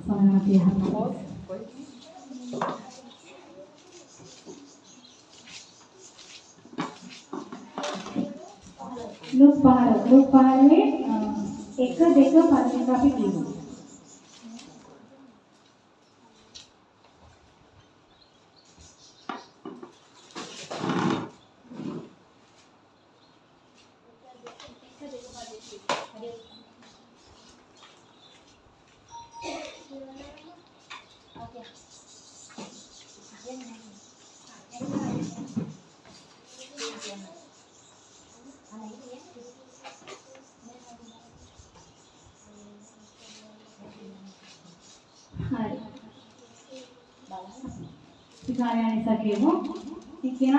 සමනතිය හරි. ලුක් පහලේ 1 2 පළවෙනි අපි කියමු.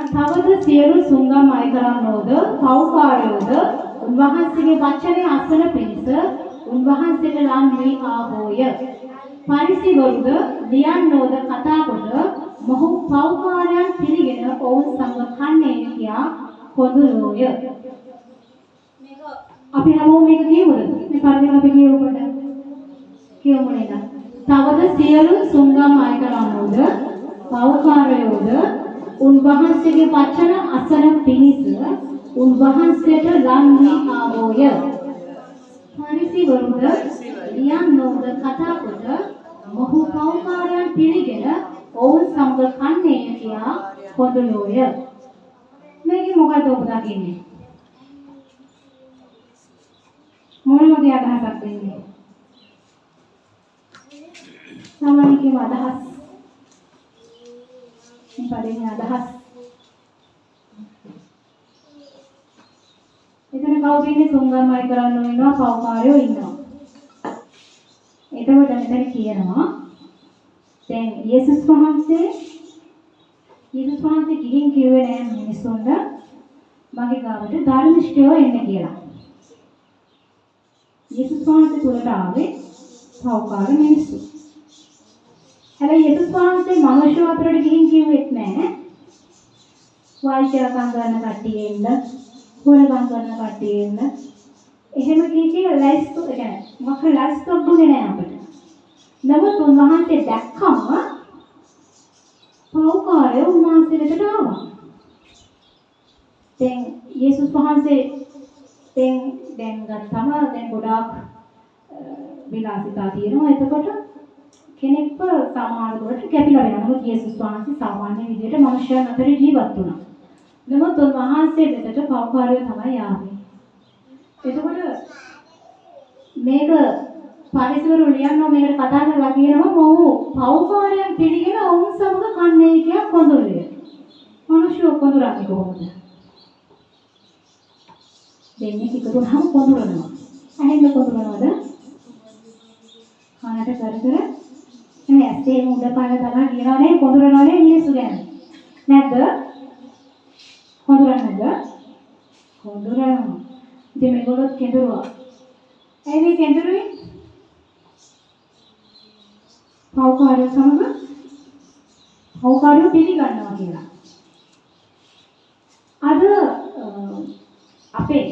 තවද සියලු සුංගම් අය කරන්නෝද පෞකාරයෝද උන්වහන්සේගේ වචනේ අසන පිණිස උන්වහන්සේට ලං වී ආවෝය. පරිසිවරුද ලියන්නෝද කතා කොට මොහු පෞකාරයන් පිළිගෙන ඔවුන් සමග කන්නේ කියා පොදුලෝය. මේක අපි හැමෝම මේක කියමුද? මේ පරිදි අපි කියවුවද? කියමු නේද? තවද සියලු සුංගම් අය කරන්නෝද පෞකාරයෝද උන්වහන්සේගේ වචන අසන පිණිස උන්වහන්සේට ලං වී ආවෝය. පරිසිවරුද ලියන්නෝද කතා කොට මොහු පෞකාරයන් පිළිගෙන ඔවුන් සමග කන්නේ කියා පොදුලෝය. මේකේ මොකද ඔබ දකින්නේ? මොන වගේ අදහසක් දෙන්නේ? සාමාන්‍යයෙන් අදහස් පරිණි අදහස්. එතන කවුද ඉන්නේ? සුංගම්මයි කරන්න ඉන්නවා, පෞකාරයෝ ඉන්නවා. එතකොට මෙතන කියනවා දැන් යේසුස් වහන්සේ ගිහින් කිව්වේ නෑ මිනිස්සුන්ට මගේ ගාවට ධර්මිෂ්ඨයෝ එන්න කියලා. යේසුස් වහන්සේ තුලට ආවේ පෞකාර මිනිස්සු. හැබැයි යේසුස් වහන්සේ මනුෂ්‍ය අතරට ගිහින් කිව්වෙත් නෑ වායිචරකම් කරන කට්ටිය එන්න, හොරගම් කරන කට්ටිය එන්න. එහෙම කීකේ ලයිස්තු කියන්නේ මොකක් ලයිස්තු දුන්නේ නෑ අපිට. නමුත් උන්වහන්සේ දැක්කම පෞකාරය උන්වහන්සේ වෙතට ආවා. දැන් යේසුස් වහන්සේ දැන් ගත්තම දැන් ගොඩාක් විලාසිතා තියෙනවා. එතකොට කෙනෙක්ව සමාන දුරට කැපිලා වෙනවා. නමුත් යේසුස් වහන්සේ සාමාන්‍ය විදිහට මනුෂ්‍යයන් අතර ජීවත් වුණා. නමුත් උන්වහන්සේ වෙතට පෞකාරය තමයි ආවේ. එතකොට මේක පරිසවරු ලියනවා මේකට කතා කරලා කියනවා මොහු පෞකාරයන් පිළිගෙන ඔවුන් සමග කන්නේ කියා කොඳුරේ. මනුෂ්‍යව කොඳුරන්නේ කොහොමද? දෙන්නේ එකතුවම කොඳුරනවා. ඇහෙන්න කොඳුරනවද? කනට කර මේ ඇස්සේ උඩ පාන දාලා කියනවානේ කොඳුරනවානේ මිනිස්සු ගැන. නැද්ද? කොඳුරන්නේද? කොඳුරනවා. ඉතින් මේගොල්ලෝ කෙඳුරුවා. ඇයි මේ කෙඳුරුවේ? පෞකාරයෝ පිළිගන්නවා කියලා. අද අපේ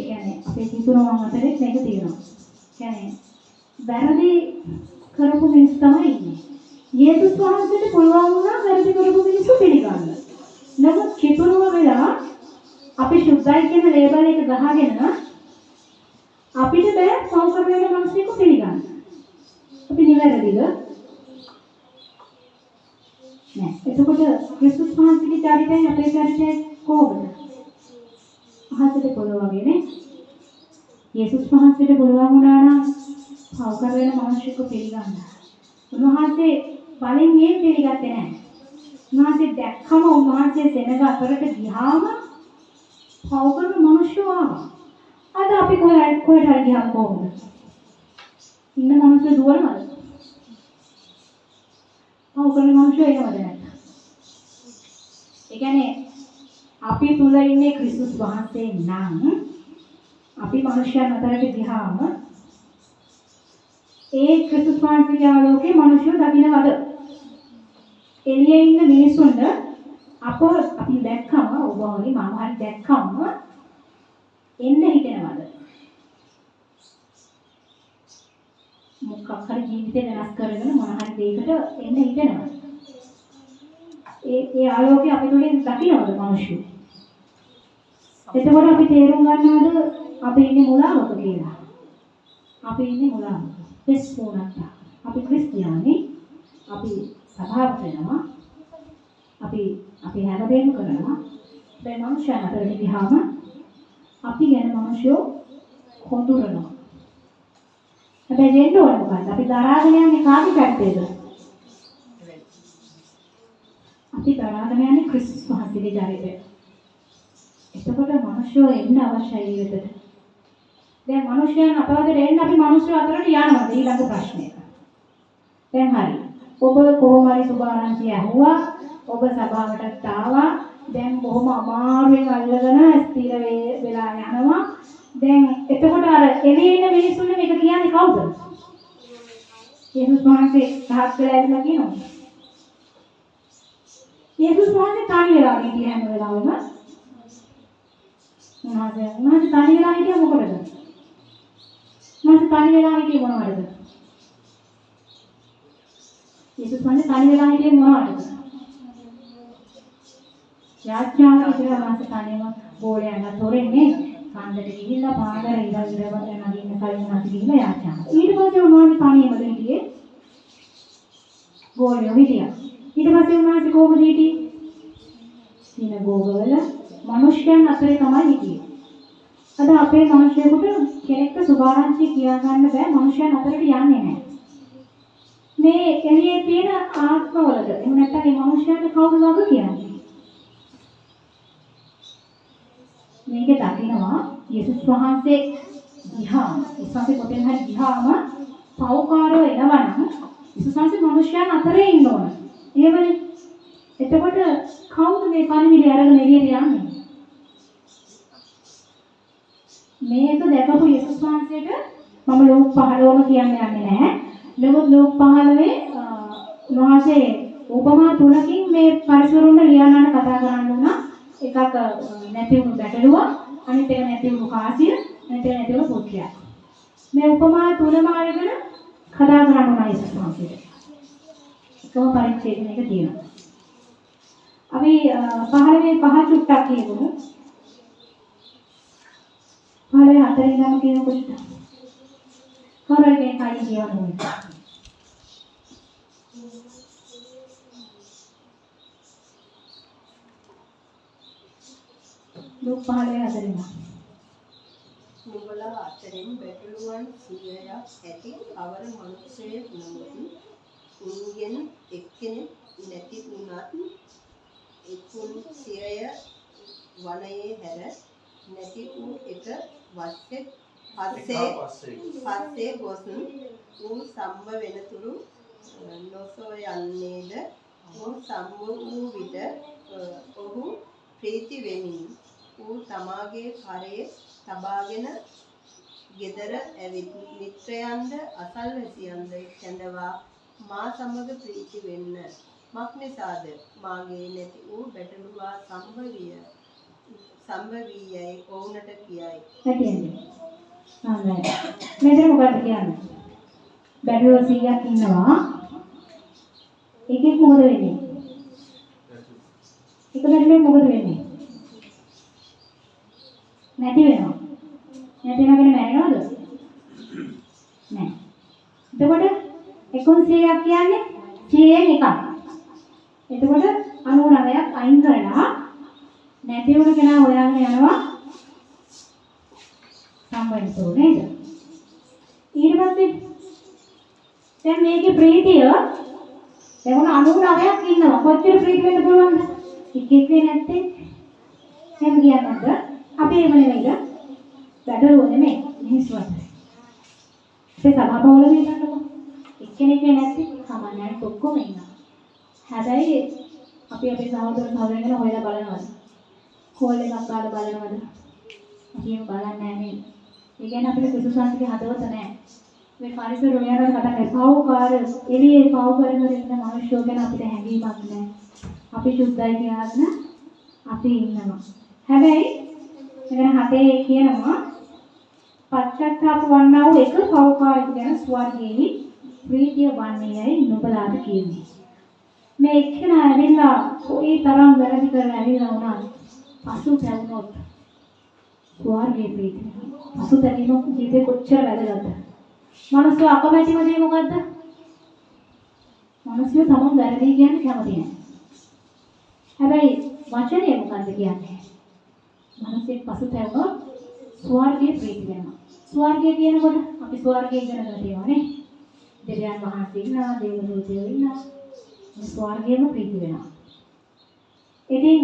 කිතුරුවන් අතරේ මේක තියෙනවා. කියන්නේ වැරදි කරපු මිනිස්සු තමයි ඉන්නේ. යේසුස් වහන්සේට පුළුවන් වුණා වැරදි කරපු මිනිස්සු පිළිගන්න. නමුත් කිතුරුව වෙලා අපි සුද්ධයි කියන ලේබල් එක ගහගෙන අපිට බෑ පෞ කරන මිනිස්සුක පිළිගන්න. අපි නිවැරදිද? නෑ. එතකොට ක්‍රිස්තුස් වහන්සේගේ චරිතයෙන් අපේ චරිතය කොහොමද? අහසට පොළොව වගේ නේ. යේසුස් වහන්සේට පුළුවන් වුණා නම් පෞ කරන මිනිස්සුක පිළිගන්න. උන්වහන්සේ බලෙන් මේ පිළිගත්තේ නෑ. උන්වහන්සේ දැක්කම උන්වහන්සේ සෙනග අතරට ගියාම පෞ කරන මිනිස්සු ආවා. අද අපි කොහෙට හරි ගියාම කොහොමද? ඉන්න මිනිස්සු දුවනවද? පෞ කරන මිනිස්සු එනවද නැත්නම්? ඒ කියන්නේ අපි තුල ඉන්නේ ක්‍රිස්තුස් වහන්සේ නම් අපි මිනිස්යන් අතරට ගියාම ඒ ක්‍රිස්තුස් වහන්සේගේ ආලෝකේ මිනිස්සු දකින්නවද? එළියේ ඉන්න මිනිස්සුන්ට අපි දැක්කම ඔබ වගේ මම හරි දැක්කම එන්න හිතෙනවද? මොකක් හරි ජීවිතේ වෙනස් කරගෙන මොන හරි දෙයකට එන්න හිතෙනවා. ඒ ආලෝකය අපි තුලින් දකින්නවද මිනිස්සු? එතකොට අපි තේරුම් ගන්නවද අපි ඉන්නේ මුලාවක කියලා? අපි ඉන්නේ මුලාවක. පෙස්පෝනක්. අපි ක්‍රිස්තියානි. අපි සභාවට යනවා. අපි හැමදේම කරනවා. ඒ මනුෂ්‍යයන් අතරට ගියාම අපි ගැන මිනිස්සු හොඳුරනවා. හැබැයි දෙන්න ඕනේ මොකක්ද? අපි දරාගෙන යන්නේ කාගේ පැත්තේද? අපි දරාගෙන යන්නේ ක්‍රිස්තුස් වහන්සේගේ ජාතකයට. එතකොට මිනිස්සු එන්න අවශ්‍යයි ඊටට. දැන් මිනිස්යන් අපවදට එන්න අපි මිනිස්සු අතරට යනවා ඊළඟ ප්‍රශ්නය. දැන් හරි. ඔබ කොහොම හරි සුභාරංචි ඇහුවා. ඔබ සභාවටත් ආවා. දැන් බොහොම අමාරුවෙන් අල්ලගෙන ස්ථිර වෙලා යනවා. දැන් එතකොට අර එළියේ ඉන්න මිනිස්සුන්ට මේක කියන්නේ කවුද? යේසුස් වහන්සේ රහත් වෙලා ඉඳලා කියනවා. යේසුස් වහන්සේ තනි වෙලා හිටිය හැම වෙලාවෙම. උන්වහන්සේ තනි වෙලා හිටිය මොකටද? උන්වහන්සේ තනි වෙලා හිටියේ මොනවටද? යේසුස් වහන්සේ තනි වෙලා හිටියේ මොනවටද? යාඥාව විතර මාස තනියම බෝලේ යන තොරෙන්නේ කන්දට ගිහිල්ලා පාදර ඉඳලා නගින්න කලින් නැති ගිහිල්ලා යාඥාව. ඊට පස්සේ උන්වහන්සේ තනියමද හිටියේ? බෝලේ හිටියා. ඊට පස්සේ උන්වහන්සේ කොහොමද හිටියේ? සිනගෝගවල මිනිස්යන් අතරේ තමයි හිටියේ. අද අපේ මිනිස්සුන්ට කෙනෙක්ට සුභාරංචි කියා ගන්න බෑ මිනිස්යන් අතරට යන්නේ නැහැ. මේ එළියේ තියෙන ආත්මවලද එහෙම නැත්නම් මේ මිනිස්යන්ට කවුද වග කියන්නේ? මේක දකින්නවා යේසුස් වහන්සේ ගියාම ඉස්සන්සේ කොතෙන් හරි ගියාම පව්කාරව එනවනම් යේසුස් වහන්සේ මිනිස්යන් අතරේ ඉන්න ඕන. එහෙමනේ. එතකොට කවුද මේ පණිවිඩය අරගෙන එළියට යන්නේ? මේක දැකපු යේසුස් වහන්සේට මම ලෝක 15ම කියන්නේ නැහැ. නමුත් ලෝක 15 උන්වහන්සේ උපමා තුනකින් මේ පරිසරුන්ට ලියන්නට කතා කරන්න උනා. එකක් නැති වුණු බැටළුවා, අනිත් එක නැති වුණු කාසිය, අනිත් එක නැති වුණු පුත්‍රයා. මේ උපමා තුනම අරගෙන කතා කරන්න උනා යේසුස් වහන්සේට. එකම පරිච්ඡේදයක තියෙනවා. අපි 15 චුට්ටක් කියමු. 4 ඉඳන් කියනකොට කරන්නේ කයි කියවන්නේ. ලෝක 4 ඉඳන් නුඹලා අතරින් බැටළුවන් 100ක් ඇති අවර මනුස්සයෙක් නමුත් උන්ගෙන් එක්කෙනෙක් නැති වුණත් එක්කුන් 100 වනයේ හැර නැති වූ එක පස්සේ ගොස් වූ සම්බ වෙනතුරු නොසෝ යන්නේද වූ සම්බ වූ විට ඔහු ප්‍රීති වෙමින් වූ තමාගේ කරේ තබාගෙන ගෙදර ඇවිත් මිත්‍රයන්ද අසල්වැසියන්ද කැඳවා මා සමග ප්‍රීති වෙන්න මක්නිසාද මාගේ නැති වූ බැටළුවා සම්භවීයයි ඔවුන්ට කියයි. හැටියෙන්නේ. ආමයි. මෙතන මොකක්ද කියන්නේ? බැටළුවා 100ක් ඉන්නවා. එකෙක් මොකද වෙන්නේ? එක බැටළුවෙක් මොකද වෙන්නේ? නැති වෙනවා. නැති වෙනගෙන මැරෙනවද? නැහැ. එතකොට 100ක් කියන්නේ 100න් එකක්. එතකොට 99ක් අයින් කරලා නැති වුණ කෙනා හොයාගෙන යනවා සම්බන්ධෝ නේද? ඊට පස්සේ දැන් මේකේ ප්‍රීතිය දැන් 99ක් ඉන්නවා. කොච්චර ප්‍රීති වෙන්න පුළුවන්ද? එකෙක් නැත්තේ එහෙම කියන්නද? අපි එහෙම නෙමෙයිද? බඩරුව නෙමෙයි මිනිස්සු අතර. ඒ සභාවවල මේ ගන්නකො. එක්කෙනෙක් නැත්තේ සාමාන්‍යයෙන් ඔක්කොම ඉන්නවා. හැබැයි අපි අපේ සහෝදර සහෝදරයන්ගෙන හොයලා බලනවා. කෝල් එකක් ගාලා බලනවද? අපි එහෙම බලන්නේ නැහැ නේද? ඒ කියන්නේ අපිට කුසුසන්තිගේ හදවත නැහැ. මේ පරිසර රොයනකට කතා කරේ පව්කාර එළියේ පව් කරගෙන ඉන්න මිනිස්සු ගැන අපිට හැඟීමක් නැහැ. අපි සුද්ධයි කියලාගෙන අපි ඉන්නවා. හැබැයි මෙතන 7 කියනවා පච්චත්තාප වන්නා වූ එක පව්කාරයෙකු ගැන ස්වර්ගයේ ප්‍රීතිය වන්නේයි නුඹලාට කියන්නේ. මේ එක්කෙනා ඇවිල්ලා කොයි තරම් වැරදි කරලා ඇවිල්ලා වුණත් පසු පැවුනොත් ස්වර්ගයේ ප්‍රීතිය. පසු තැනීම ජීවිතේ කොච්චර වැදගත්ද? මනුස්සය අකමැතිම දේ මොකද්ද? මනුස්සය තමන් වැරදි කියන්නේ කැමති නැහැ. හැබැයි වචනේ මොකද්ද කියන්නේ? මනුස්සයෙක් පසු පැවුනොත් ස්වර්ගයේ ප්‍රීතිය වෙනවා. ස්වර්ගය කියනකොට අපි ස්වර්ගය ඉගෙන ගන්න තියෙනවානේ. දෙවියන් වහන්සේ ඉන්නවා, දේව දූතයෝ ඉන්නවා. මේ ස්වර්ගයේම ප්‍රීති වෙනවා. ඉතින්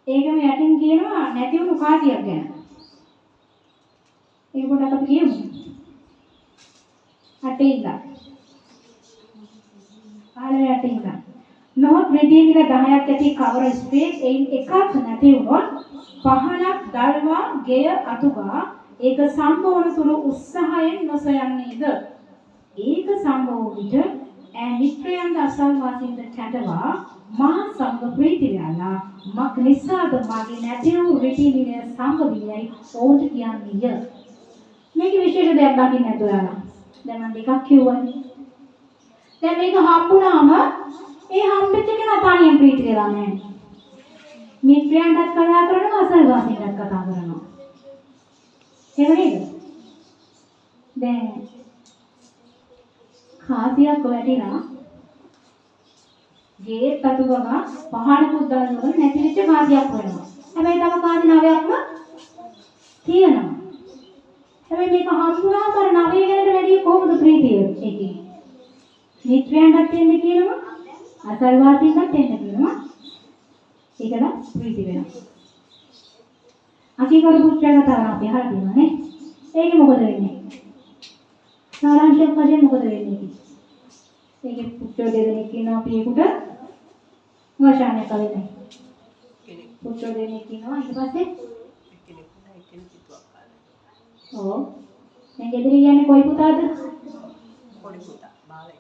ඒකම යටින් කියනවා නැති වුණු කාසියක් ගැන. ඒක පොඩ්ඩක් අපි කියමු. අටේ ඉඳන්. ආලේ අටේ ඉඳන්. නොහොත් ප්‍රීතිය කියලා 10ක් ඇති කවර ස්පේස් එයින් එකක් නැති වුණොත් පහනක් දල්වා ගෙය අතුගා ඒක සම්භවන තුරු උත්සාහයෙන් නොසයන්නේද? ඒක සම්භව විට මිත්‍රයන් අසල් වාසින්ද කැඳවා මා සංග ප්‍රීති වේලා මක් නිසාද මාගේ නැති වූ රිටිනිය සංගවියයි ඕන්ට කියන්නේ. මේක විශේෂ දෙයක් දකින්න නැතුවලා. දැන් මම දෙකක් කිව්වනේ. දැන් මේක හම්බුනාම ඒ හම්බෙච්ච කෙනා තනියෙන් ප්‍රීති වෙලා නැහැ. මිත්‍රයන්ටත් කතා කරනවා අසල් වාසින්ටත් කතා කරනවා. එහෙම නේද? දැන් කාසියක් වැටිලා ගේ පතුගම පහනකුත් දානවල නැති වෙච්ච කාසියක් වෙනවා. හැබැයි තව කාසි නවයක්ම තියෙනවා. හැබැයි මේක හම්බුනාම අර නවය ගැනට වැඩි කොහොමද ප්‍රීතිය ඒකේ? මිත්‍රයන්ටත් දෙන්න කියනවා අසල් වාසින්ටත් දෙන්න කියනවා. ඒකද ප්‍රීති වෙනවා. අකීකරු පුත්‍රයා කතාව අපි අහලා තියෙනවා නේ. ඒකේ මොකද වෙන්නේ? සාරාංශයක් වශයෙන් මොකද වෙන්නේ? ඒකේ පුත්‍රයෝ දෙදෙනෙක් ඉන්නවා පියෙකුට වශානයක් කරන්නේ. පුත්‍රයෝ දෙදෙනෙක් ඉන්නවා ඊට පස්සේ ඔව්. දැන් ගෙදර යන්නේ කොයි පුතාද? පොඩි පුතා බාලයි.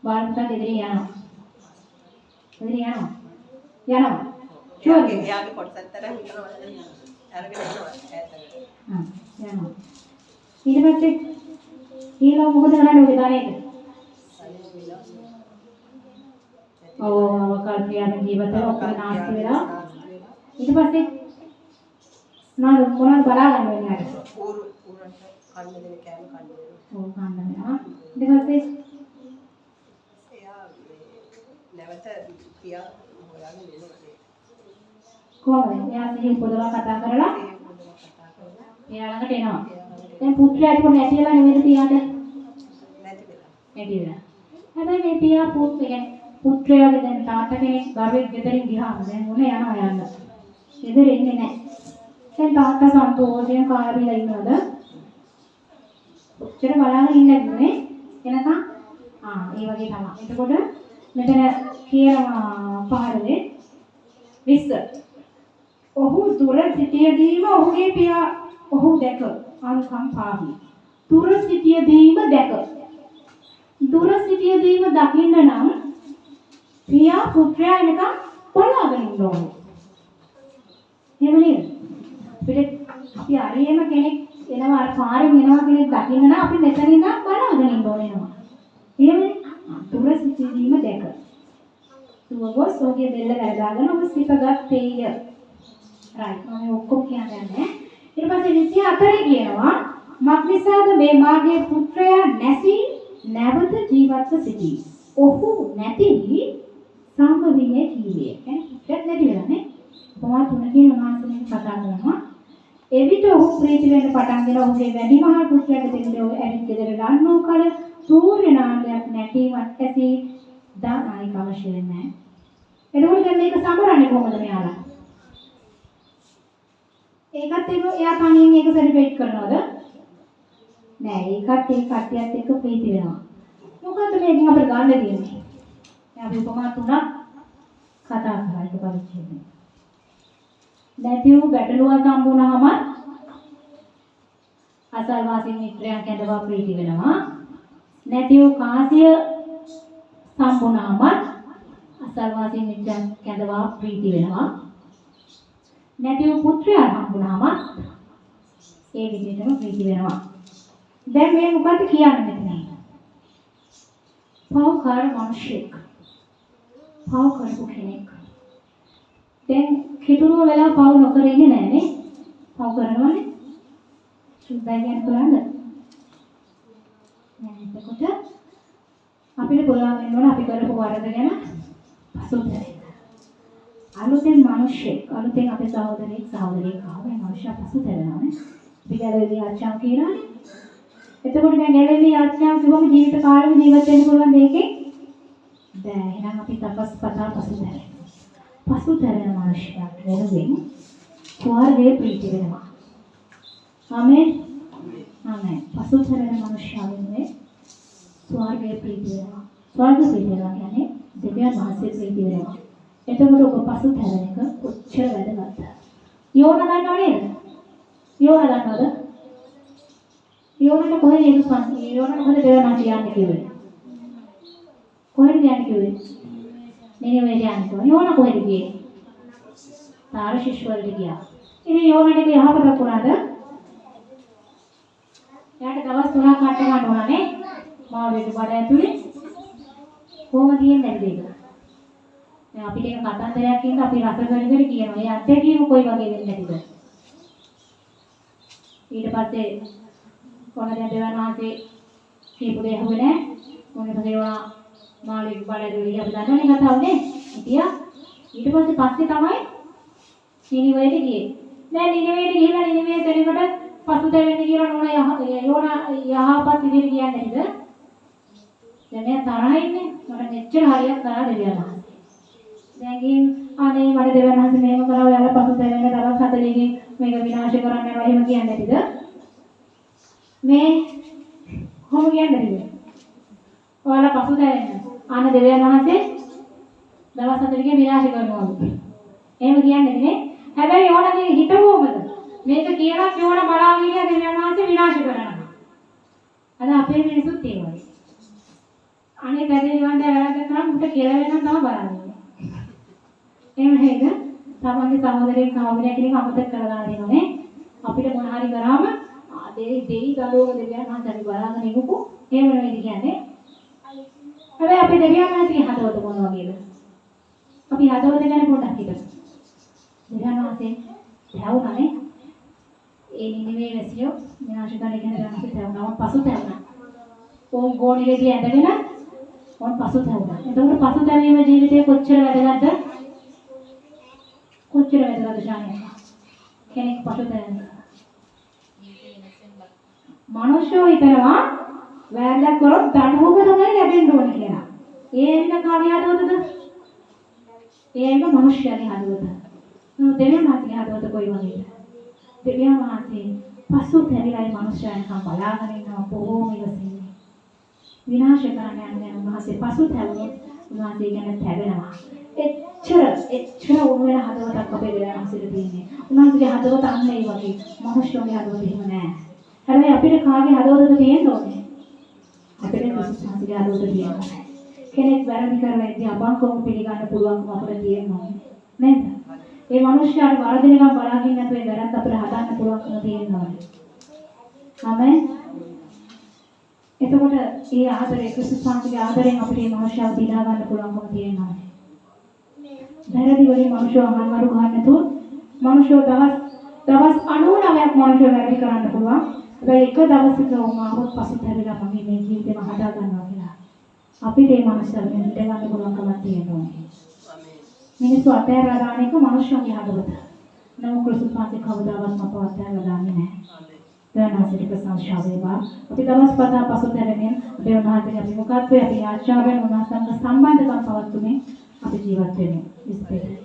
බාල පුතා ගෙදර යනවා. ගෙදර යනවා. යනවා. චෝගේ එයාගේ කොටසක් තරම් හිතනවා අරගෙන යනවා ඈතට. යනවා. ඊට පස්සේ ඊළඟ මොකද කරන්නේ ඔය දානේට? කල්පියාන ජීවිතේ ඔක්කොම නාස්ති වෙලා ඊට පස්සේ මොනවද බලාගන්න වෙන්නේ අර? ඌරන්ට කන්න දෙන කෑම කන්න දෙනවා. ඕක කන්න වෙනවා. ඊට පස්සේ එයා නැවත පියා හොයාගෙන එනවා. කොහොමද? එයා සිහින් පොදවා කතා කරලා එයා ළඟට එනවා. දැන් පුත්‍රයාට කොහොමද ඇතිලා නෙමෙයිද පියාට? නැති වෙලා. හැබැයි මේ පියා පුත්‍රයාගේ දැන් තාත්තා කෙනෙක් ගාවෙන් ගෙදරින් ගියාම දැන් උනේ යනවා යන්න. ගෙදර එන්නේ නැහැ. දැන් තාත්තා සන්තෝෂයෙන් කාලා බීලා ඉන්නවද? ඔච්චර බලාගෙන ඉන්නන්නේ එනකම් ඒ වගේ තමයි. එතකොට මෙතන කියනවා පාඩලේ විස්තර. ඔහු දුර සිටියදීම ඔහුගේ පියා ඔහු දැක අනුකම්පාවී. දුර සිටියදීම දැක. දුර සිටියදීම දකින්න නම් පියා පුත්‍රයා එනකම් බලාගෙන ඉන්න ඕනේ. එහෙම නේද? අපි අරියම කෙනෙක් එනවා අර පාරෙන් එනවා කෙනෙක් දකින්න නම් අපි මෙතන ඉඳන් බලාගෙන ඉන්න ඕනේ නම. එහෙමනේ. දුර සිටියදීම දැක. සුවගොස් ඔහුගේ බෙල්ල වැරදාගෙන ඔහු සිපගත්තේය. රයිට් මම ඔක්කොම කියන්නේ. ඊට පස්සේ 24 කියනවා මක්නිසාද මේ මාගේ පුත්‍රයා නැසී නැවත ජීවත්ව සිටී. ඔහු නැති සම්භවියේ කීවේ. කියන්නේ පුත්‍රයෙක් නැති වෙලා නේ. කොහොමද තුනකින් උන්වහන්සේ කතා කරනවා. එවිට ඔහු ප්‍රීති වෙන්න පටන් ගෙන ඔහුගේ වැඩිමහල් පුත්‍රයාට දෙන්නේ ඔහු ඇවිත් ගෙදර ගන්නෝ කල සූර්ය නාමයක් නැතිවත් ඇති දානයික අවශ්‍ය වෙන්නේ නැහැ. එතකොට දැන් මේක සමරන්නේ කොහොමද මෙයාලා? ඒකත් එක්ක එයා තනියෙන් ඒක සෙලිබ්‍රේට් කරනවද? නෑ ඒකත් ඒ කට්ටියත් එක්ක ප්‍රීති වෙනවා. මොකද්ද මේකෙන් අපිට ගන්න දෙන්නේ? දැන් අපි උපමා තුනක් කතා කරලා ඒක පරිච්ඡේදය. නැතිව ගැටලුවක් සම්පූර්ණවම අසල්වාසී මිත්‍රයන් කැඳවා ප්‍රීති වෙනවා. නැතිව කාසිය සම්පූර්ණවම අසල්වාසී මිත්‍රයන් කැඳවා ප්‍රීති වෙනවා. නැතිව පුත්‍රයා හම්බුනහම ඒ විදිහටම ප්‍රීති වෙනවා. දැන් මේ මොකද කියන්නේ මෙතන? පව්කාර මිනිහෙක්. පව් කරපු කෙනෙක්. දැන් කිතුරුව වෙලා පව් නොකර ඉන්නේ නැහනේ. පව් කරනවනේ. සුද්ධයි කියන බලන්න. එතකොට අපිට පුළුවන් වෙනවා අපි කරපු වරද ගැන පසුතැවෙන්න. අලුතෙන් මිනිහෙක්, අලුතෙන් අපේ සහෝදරයෙක් සහෝදරියක් ආව මේ මිනිහා පසුතැවෙනවානේ. අපි ගැලවෙලි ආච්චාම් කියනවානේ. එතකොට දැන් ගැලවෙලි ආච්චාම් කිව්වම ජීවිත කාලෙම ජීවත් වෙන්න පුළුවන් දෙයකින් බෑ. එහෙනම් අපි තපස්පතා පසුතැවෙනවා. පසුතැවෙන මිනිහයාට වෙනුවෙන් ස්වර්ගයේ ප්‍රීති වෙනවා. ආමේන්. ආමේන්. පසුතැවෙන මිනිහයා වෙනුවෙන් ස්වර්ගයේ ප්‍රීති වෙනවා. ස්වර්ග ප්‍රීති වෙනවා කියන්නේ දෙවියන් වහන්සේ ප්‍රීති වෙනවා. එතකොට ඔබ පසුතැවෙන එක කොච්චර වැදගත්ද? යෝන දන්නව නේද? යෝන දන්නවද? යෝනට කොහෙද යේසුස් වහන්සේ යෝනට මොකද දෙවියන් වහන්සේ යන්නේ කිව්වේ? කොහෙද යන්නේ කිව්වේ? නිනෙවෙට යන්නේ කොහොමද? යෝන කොහෙද ගියේ? තාර්ෂිෂ් වලට ගියා. ඉතින් යෝනට යහපතක් වුණාද? එයාට දවස් 3ක් කට්ට ගන්න ඕනනේ. මාළුවේ බඩ ඇතුලේ කොහොමද තියෙන්නේ නැද්ද ඒක? දැන් අපිට එක කතන්දරයක් කියනද අපි රස කරගෙන කියනවා. ඒ අත්දැකීම කොයි වගේ වෙන්නේ නැතිද? ඊට පස්සේ කොහොමද දෙවියන් වහන්සේ කියපු දේ හුවේ නැහැ. මොනවද දේවා මාළුවේ බඩ ඇතුලේ අපි දන්නවනේ කතාවනේ. ඉතියා ඊට පස්සේ තමයි නිනිවෙට ගියේ. දැන් නිනිවෙට ගිහලා නිනිවේ දෙනකොට පසුතැවෙන්න කියලා නෝන යහපත් විදිහට කියන්නේ නේද? දැන් මම තරහ ඉන්නේ. මට මෙච්චර හරියක් තරහ දෙවියන් වහන්සේ. දැන් ගිහින් අනේ මට දෙවියන් වහන්සේ මේක කරා ඔයාලා පසුතැවෙන්න දවස් 4කින් මේක විනාශ කරන්න යනවා එහෙම කියන්නේ නේද? මේ කොහොම කියන්නේ නේද? ඔයාලා පසුතැවෙන්න. අනේ දෙවියන් වහන්සේ දවස් 4කින් විනාශ කරනවා. එහෙම කියන්නේ නේ. හැබැයි ඕනගේ හිතුවොමද? මේක කියලා යෝන බලාගෙන ඉන්න දෙවියන් වහන්සේ විනාශ කරනවා. අද අපේ මිනිසුත් ඒ වගේ. අනේ කැදේ වන්ද වැරද්ද කරා මුට කියලා වෙනනම් තමයි බලන්නේ. එහෙම නේද? තමන්ගේ සහෝදරයෙක් සහෝදරියක් කෙනෙක් අමතක කරලා දෙනෝනේ. අපිට මොන හරි කරාම දෙයි දඩෝක දෙවියන් වහන්සේ බලාගෙන ඉමුකෝ. එහෙම නෙවෙයි කියන්නේ. හැබැයි අපේ දෙවියන් වහන්සේගේ හදවත මොන වගේද? අපි හදවත ගැන පොඩ්ඩක් හිතමු. දෙවියන් වහන්සේ දැවුණානේ. ඒ නිනෙවේ වැසියෝ විනාශ කරන්න කියන දැනට දැවුණා. පසුතැවුණා. ඕම් ගෝණිලේදී ඇඳගෙන ඕම් පසුතැවුණා. එතකොට පසුතැවීම ජීවිතේ කොච්චර වැදගත්ද? කොච්චර වැදගත්ද ශානිය? කෙනෙක් පසුතැවෙනවා. මනුෂ්‍යෝ හිතනවා වැරද්දක් කරොත් දඬුවම තමයි ලැබෙන්න ඕනේ කියලා. ඒ එන්න කාගේ හදවතද? ඒ එන්න මනුෂ්‍යයාගේ හදවත. දෙවියන් වහන්සේගේ හදවත කොයි වගේද? දෙවියන් වහන්සේ පසුතැවිලා මේ මනුෂ්‍යයන්කම් බලාගෙන ඉන්නවා බොහෝම ඉවසිල්ලෙන්. විනාශ කරන්න යන උන්වහන්සේ පසුතැවුණොත් උන්වහන්සේ ගැන තැවෙනවා. එච්චර උණු වෙන හදවතක් අපේ දෙවියන් වහන්සේට තියෙන්නේ. උන්වහන්සේගේ හදවත අන්න ඒ වගේ. මනුෂ්‍යෝගේ හදවත එහෙම නෑ. හැබැයි අපිට කාගේ හදවතද තියෙන්න ඕනේ? අපිට ක්‍රිස්තුස්ගේ හදවත තියෙන්න ඕනේ. කෙනෙක් වැරදි කරලා ඉතින් අපංකවම පිළිගන්න පුළුවන්කම අපිට තියෙන්න ඕනේ. නේද? ඒ මනුෂ්‍යයාට වරදිනකම් බලාගෙන නැතුව ඒ වැරද්ද අපිට හදන්න පුළුවන්කම තියෙන්න ඕනේ. ආමෙන්. එතකොට ඒ ආදරය ක්‍රිස්තුස්ගේ ආදරයෙන් අපිට මේ මනුෂ්‍යව දිනා ගන්න පුළුවන්කම තියෙන්න ඕනේ. වැරදි වලින් මනුෂ්‍යව අහන්නරු ගන්න නැතුව මනුෂ්‍යව දවස් 99ක් මනුෂ්‍යව වැරදි කරන්න පුළුවන්. හැබැයි එක දවසක වුණාම පසුතැවිලා මගේ මේ ජීවිතේම හදා ගන්නවා කියලා. අපිට මේ මනුෂ්‍යව හිත ගන්න පුළුවන්කමක් තියෙන්න ඕනේ. මිනිස්සු අතහැරලා දාන එක මනුෂ්‍යගේ හදවත. නමුත් ක්‍රිස්තුස්ගේ කවදාවත් අපව අතහැරලා දාන්නේ නැහැ. දැනහසිරික සංශාවේවා. අපි දවස් පතා පසුතැවෙමින් අපේ උන්වහන්සේගේ අභිමුඛත්වයේ අපි ආශාවෙන් උන්වහන්සේට සම්බන්ධකම් පවත්වමින් අපි ජීවත් වෙමු. ඉස්පෙයි.